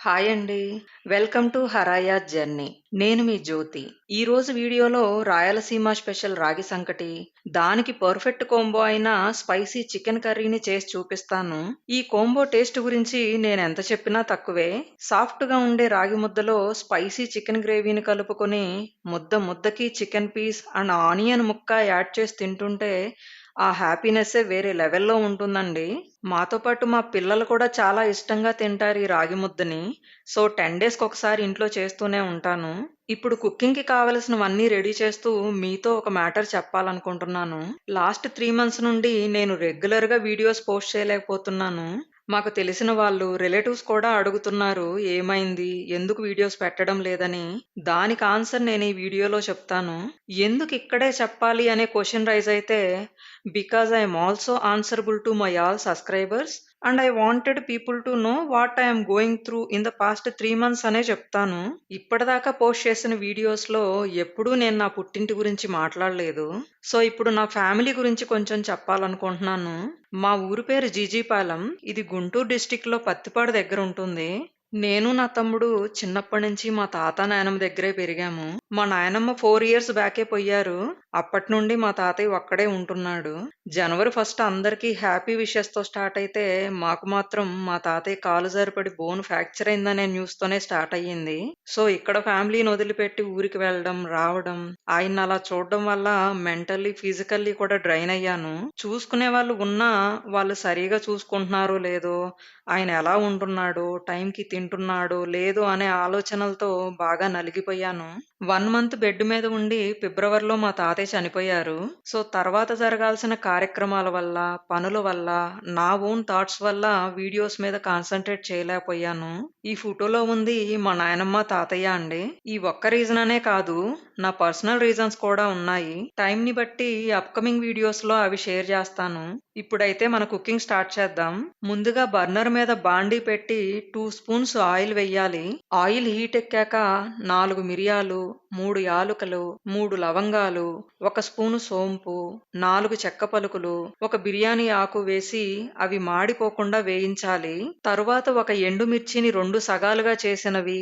Hi అండి. Welcome to Haraya journey. నేను మీ జ్యోతి. ఈరోజు వీడియోలో రాయలసీమ స్పెషల్ రాగి సంకటి, దానికి పర్ఫెక్ట్ కాంబో అయిన స్పైసీ చికెన్ కర్రీని చేసి చూపిస్తాను. ఈ కాంబో టేస్ట్ గురించి నేనెంత చెప్పినా తక్కువే. సాఫ్ట్‌గా ఉండే రాగి ముద్దలో స్పైసీ చికెన్ గ్రేవీని కలుపుకొని, ముద్ద ముద్దకి చికెన్ పీస్ అండ్ ఆనియన్ ముక్క యాడ్ చేసి తింటుంటే ఆ హ్యాపీనెస్సే వేరే లెవెల్‌లో ఉంటుందండి. మాతో పాటు మా పిల్లలు కూడా చాలా ఇష్టంగా తింటారు ఈ రాగి ముద్దని. సో, 10 డేస్‌కొకసారి ఇంట్లో చేస్తూనే ఉంటాను. ఇప్పుడు కుకింగ్‌కి కావలసినవన్నీ రెడీ చేస్తూ మీతో ఒక మ్యాటర్ చెప్పాలనుకుంటున్నాను. లాస్ట్ 3 మంత్స్ నుండి నేను రెగ్యులర్‌గా వీడియోస్ పోస్ట్ చేయలేకపోతున్నాను. మాకు తెలిసిన వాళ్ళు, రిలేటివ్స్ కూడా అడుగుతున్నారు ఏమైంది? ఎందుకు వీడియోస్ పెట్టడం లేదని. దానికి ఆన్సర్ నేను ఈ వీడియోలో చెప్తాను. ఎందుకు ఇక్కడే చెప్పాలి అనే క్వెషన్ రైజ్ అయితే, because I am also answerable to my all subscribers and I wanted people to know what I am going through in the past 3 months అనే చెప్తాను. ఇప్పటిదాకా పోస్ట్ చేసిన వీడియోస్‌లో ఎప్పుడూ నేను నా పుట్టింటి గురించి మాట్లాడలేదు. సో, ఇప్పుడు నా ఫ్యామిలీ గురించి కొంచెం చెప్పాలనుకుంటున్నాను. మా ఊరి పేరు జీజీపాలెం. ఇది గుంటూరు డిస్ట్రిక్ట్‌లో పత్తిపాడు దగ్గర ఉంటుంది. నేను నా తమ్ముడు చిన్నప్పటి నుంచి మా తాత, నాయనమ్మ దగ్గరే పెరిగాము. మా నాయనమ్మ 4 ఇయర్స్ బ్యాకే పొయ్యారు. అప్పటి నుండి మా తాతయ్య ఒక్కడే ఉంటున్నాడు. జనవరి 1 అందరికీ హ్యాపీ విషెస్‌తో స్టార్ట్ అయితే, మాకు మాత్రం మా తాతయ్య కాలు జారిపడి బోన్ ఫ్రాక్చర్ అయిందనే న్యూస్‌తోనే స్టార్ట్ అయ్యింది. సో, ఇక్కడ ఫ్యామిలీని వదిలిపెట్టి ఊరికి వెళ్ళడం, రావడం, ఆయన్ని అలా చూడడం వల్ల మెంటల్లీ, ఫిజికల్లీ కూడా డ్రైన్ అయ్యాను. చూసుకునే వాళ్ళు ఉన్నా, వాళ్ళు సరిగ్గా చూసుకుంటున్నారో లేదో, ఆయన ఎలా ఉంటున్నాడో, టైంకి తింటున్నాడో లేదో అనే ఆలోచనలతో బాగా నలిగిపోయాను. 1 మంత్ బెడ్ మీద ఉండి ఫిబ్రవరిలో మా తాతయ్య చనిపోయారు. సో, తర్వాత జరగాల్సిన కార్యక్రమాల వల్ల, పనుల వల్ల, నా ఓన్ థాట్స్ వల్ల వీడియోస్ మీద కాన్సంట్రేట్ చేయలేకపోయాను. ఈ ఫోటోలో ఉంది మా నాయనమ్మ, తాతయ్య అండి. ఈ ఒక్క రీజన్ అనే కాదు, నా పర్సనల్ రీజన్స్ కూడా ఉన్నాయి. టైంని బట్టి అప్‌కమింగ్ వీడియోస్‌లో అవి షేర్ చేస్తాను. ఇప్పుడైతే మన కుకింగ్ స్టార్ట్ చేద్దాం. ముందుగా బర్నర్ మీద బాండీ పెట్టి 2 స్పూన్స్ ఆయిల్ వెయ్యాలి. ఆయిల్ హీట్ ఎక్కాక 4 మిరియాలు, 3 యాలుకలు, 3 లవంగాలు, 1 స్పూను సోంపు, 4 చెక్క పలుకులు, ఒక బిర్యానీ ఆకు వేసి అవి మాడిపోకుండా వేయించాలి. తరువాత ఒక ఎండుమిర్చిని 2 సగాలుగా చేసినవి,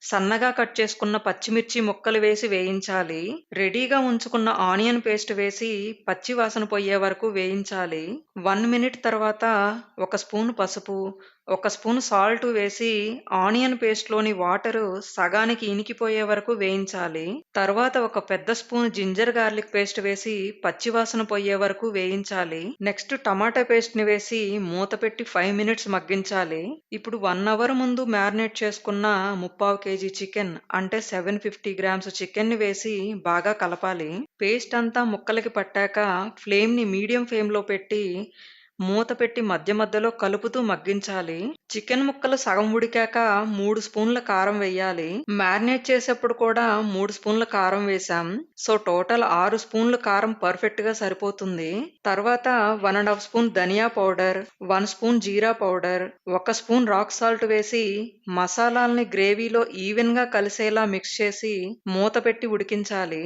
సన్నగా కట్ చేసుకున్న పచ్చిమిర్చి ముక్కలు వేసి వేయించాలి. రెడీగా ఉంచుకున్న ఆనియన్ పేస్ట్ వేసి పచ్చి వాసన పోయే వరకు వేయించాలి. 1 మినిట్ తర్వాత 1 స్పూన్ పసుపు, 1 స్పూన్ సాల్ట్ వేసి ఆనియన్ పేస్ట్‌లోని వాటరు సగానికి ఇనికిపోయే వరకు వేయించాలి. తర్వాత ఒక పెద్ద స్పూన్ జింజర్ గార్లిక్ పేస్ట్ వేసి పచ్చి వాసన పోయే వరకు వేయించాలి. నెక్స్ట్ టమాటా పేస్ట్‌ని వేసి మూత పెట్టి 5 మినిట్స్ మగ్గించాలి. ఇప్పుడు 1 అవర్ ముందు మ్యారినేట్ చేసుకున్న 3/4 కేజీ చికెన్ అంటే 750 గ్రామ్స్ చికెన్‌ని వేసి బాగా కలపాలి. పేస్ట్ అంతా ముక్కలకి పట్టాక ఫ్లేమ్‌ని మీడియం ఫ్లేమ్‌లో పెట్టి మూత పెట్టి మధ్య మధ్యలో కలుపుతూ మగ్గించాలి. చికెన్ ముక్కలు సగం ఉడికాక 3 స్పూన్ల కారం వెయ్యాలి. మ్యారినేట్ చేసేప్పుడు కూడా 3 స్పూన్ల కారం వేశాం. సో, టోటల్ 6 స్పూన్ల కారం పర్ఫెక్ట్‌గా సరిపోతుంది. తర్వాత 1 ½ స్పూన్ ధనియా పౌడర్, 1 స్పూన్ జీరా పౌడర్, 1 స్పూన్ రాక్ సాల్ట్ వేసి మసాలాల్ని గ్రేవీలో ఈవెన్‌గా కలిసేలా మిక్స్ చేసి మూత పెట్టి ఉడికించాలి.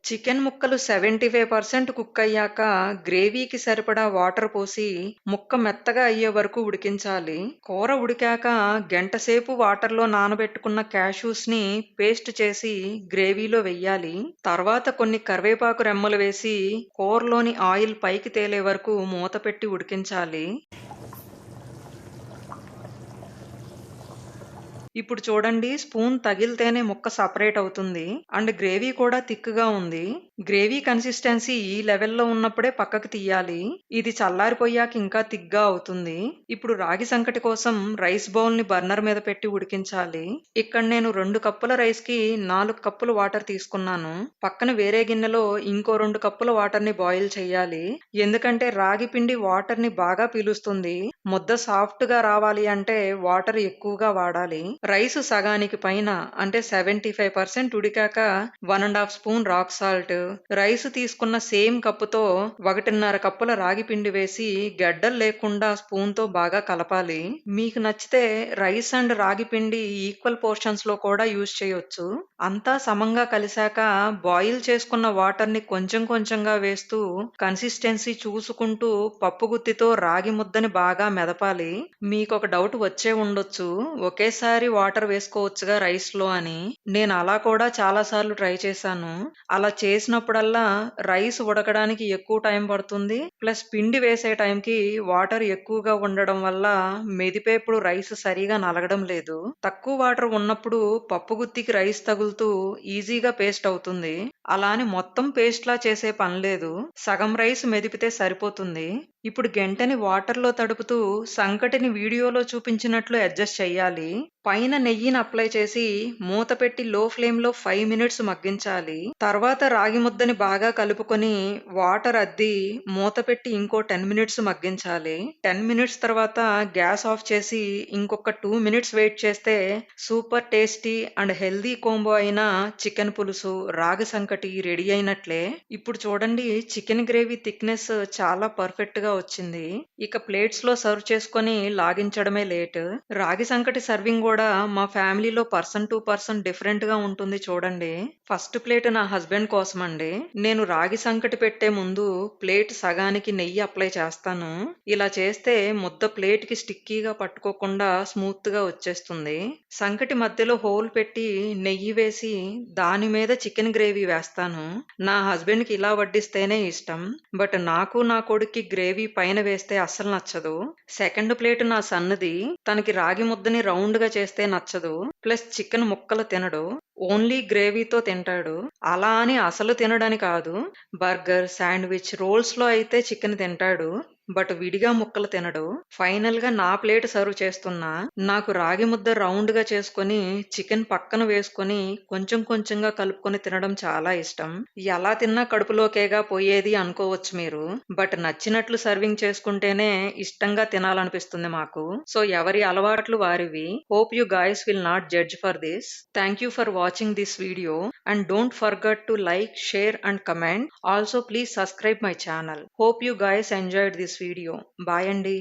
చికెన్ ముక్కలు 75% కుక్ అయ్యాక గ్రేవీకి సరిపడా వాటర్ పోసి ముక్క మెత్తగా అయ్యే వరకు ఉడికించాలి. కూర ఉడికాక గంట సేపు వాటర్‌లో నానబెట్టుకున్న క్యాష్యూస్‌ని పేస్ట్ చేసి గ్రేవీలో వెయ్యాలి. తర్వాత కొన్ని కరివేపాకు రెమ్మలు వేసి కూరలోని ఆయిల్ పైకి తేలే వరకు మూత పెట్టి ఉడికించాలి. ఇప్పుడు చూడండి, స్పూన్ తగిలితేనే ముక్క సెపరేట్ అవుతుంది. అండ్ గ్రేవీ కూడా థిక్‌గా ఉంది. గ్రేవీ కన్సిస్టెన్సీ ఈ లెవెల్‌లో ఉన్నప్పుడే పక్కకు తీయాలి. ఇది చల్లారిపోయాక ఇంకా థిక్‌గా అవుతుంది. ఇప్పుడు రాగి సంకటి కోసం రైస్ బౌల్‌ని బర్నర్ మీద పెట్టి ఉడికించాలి. ఇక్కడ నేను 2 కప్పుల రైస్‌కి 4 కప్పులు వాటర్ తీసుకున్నాను. పక్కన వేరే గిన్నెలో ఇంకో 2 కప్పుల వాటర్‌ని బాయిల్ చేయాలి. ఎందుకంటే రాగి పిండి వాటర్‌ని బాగా పీలుస్తుంది. ముద్ద సాఫ్ట్‌గా రావాలి అంటే వాటర్ ఎక్కువగా వాడాలి. రైసు సగానికి పైన అంటే 75% ఉడికాక 1½ స్పూన్ రాక్ సాల్ట్, రైసు తీసుకున్న సేమ్ కప్పుతో 1½ కప్పుల రాగి పిండి వేసి గడ్డలు లేకుండా స్పూన్‌తో బాగా కలపాలి. మీకు నచ్చితే రైస్ అండ్ రాగి పిండి ఈక్వల్ పోర్షన్స్‌లో కూడా యూజ్ చేయొచ్చు. అంతా సమంగా కలిసాక బాయిల్ చేసుకున్న వాటర్‌ని కొంచెం కొంచెంగా వేస్తూ కన్సిస్టెన్సీ చూసుకుంటూ పప్పు గుత్తితో రాగి ముద్దని బాగా మెదపాలి. మీకొక డౌట్ వచ్చే ఉండొచ్చు. ఒకేసారి వాటర్ వేసుకోవచ్చుగా రైస్‌లో అని. నేను అలా కూడా చాలా సార్లు ట్రై చేశాను. అలా చేసినప్పుడల్లా రైస్ ఉడకడానికి ఎక్కువ టైం పడుతుంది. ప్లస్ పిండి వేసే టైంకి వాటర్ ఎక్కువగా ఉండడం వల్ల మెదిపేప్పుడు రైస్ సరిగా నలగడం లేదు. తక్కువ వాటర్ ఉన్నప్పుడు పప్పు గుత్తికి రైస్ తగులుతూ ఈజీగా పేస్ట్ అవుతుంది. అలా అని మొత్తం పేస్ట్‌లా చేసే పనిలేదు. సగం రైస్ మెదిపితే సరిపోతుంది. ఇప్పుడు గెంటెని వాటర్‌లో తడుపుతూ సంకటిని వీడియోలో చూపించినట్లు అడ్జస్ట్ చెయ్యాలి. పైన నెయ్యిని అప్లై చేసి మూత పెట్టి లో ఫ్లేమ్‌లో 5 మినిట్స్ మగ్గించాలి. తర్వాత రాగి ముద్దని బాగా కలుపుకొని వాటర్ అద్ది మూత పెట్టి ఇంకో 10 మినిట్స్ మగ్గించాలి. 10 మినిట్స్ తర్వాత గ్యాస్ ఆఫ్ చేసి ఇంకొక 2 మినిట్స్ వెయిట్ చేస్తే super tasty and healthy combo అయిన చికెన్ పులుసు, రాగి సంకటి రెడీ అయినట్లే. ఇప్పుడు చూడండి చికెన్ గ్రేవీ థిక్‌నెస్ చాలా పర్ఫెక్ట్‌గా వచ్చింది. ఇక ప్లేట్స్‌లో సర్వ్ చేసుకొని లాగించడమే లేట్. రాగి సంకటి సర్వింగ్ గూడా మా ఫ్యామిలీలో పర్సన్ టు పర్సన్ డిఫరెంట్‌గా ఉంటుంది చూడండి. ఫస్ట్ ప్లేట్ నా హస్బెండ్ కోసమండి. నేను రాగి సంకటి పెట్టే ముందు ప్లేట్ సగానికి నెయ్యి అప్లై చేస్తాను. ఇలా చేస్తే ముద్ద ప్లేట్‌కి స్టిక్కీగా పట్టుకోకుండా స్మూత్‌గా వచ్చేస్తుంది. సంకటి మధ్యలో హోల్ పెట్టి నెయ్యి వేసి దాని మీద చికెన్ గ్రేవీ వేస్తాను. నా హస్బెండ్‌కి ఇలా వడ్డిస్తేనే ఇష్టం. బట్ నాకు నా కొడుక్కి గ్రేవీ పైన వేస్తే అస్సలు నచ్చదు. సెకండ్ ప్లేట్ నా సన్నుది. తనకి రాగి ముద్దని రౌండ్‌గా చేస్తే నచ్చదు. ప్లస్ చికెన్ ముక్కలు తినడు. ఓన్లీ గ్రేవీతో తింటాడు. అలా అని అసలు తినడని కాదు. బర్గర్, శాండ్‌విచ్, రోల్స్‌లో అయితే చికెన్ తింటాడు. బట్ విడిగా ముక్కలు తినడు. ఫైనల్‌గా నా ప్లేట్ సర్వ్ చేస్తున్నా. నాకు రాగి ముద్ద రౌండ్‌గా చేసుకొని చికెన్ పక్కన వేసుకొని కొంచెం కొంచెంగా కలుపుకొని తినడం చాలా ఇష్టం. ఎలా తిన్నా కడుపులోకేగా పోయేది అనుకోవచ్చు మీరు. బట్ నచ్చినట్లు సర్వింగ్ చేసుకుంటేనే ఇష్టంగా తినాలనిపిస్తుంది మాకు. సో ఎవరి అలవాట్లు వారివి. Hope you guys will not judge for this. Thank you for watching this video and don't forget to like, share and comment. Also please subscribe my channel. Hope you guys enjoyed this video. Bye అండి.